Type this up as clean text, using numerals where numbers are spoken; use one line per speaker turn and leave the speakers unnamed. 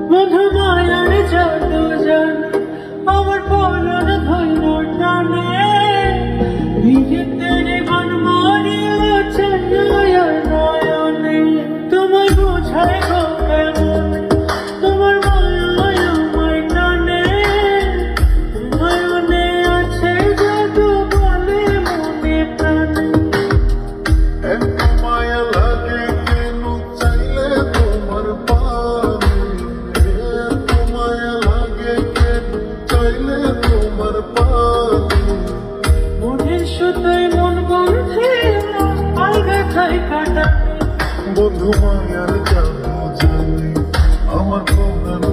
বন্ধু মায়ার জাদু জানে আমার পরাণ ধৈর্য টানে নিজেদের মন মারিয়া চাইয়া নয়নে তোমায় বোঝায় গো কেমন তোমার মায়ায় আমায় টানে নয়নে আছে জাদু বলে মনে প্রাণে
এত মায়া লাগে কেন চাইলে তোমার পানে, এত মায়া লাগে কেন চাইলে তোমার পানে।
মনের সুতোয় মন বন্ধে আলগা খাই কাটাবে
বন্ধু মায়ার জাদু জানে আমার প্রাণ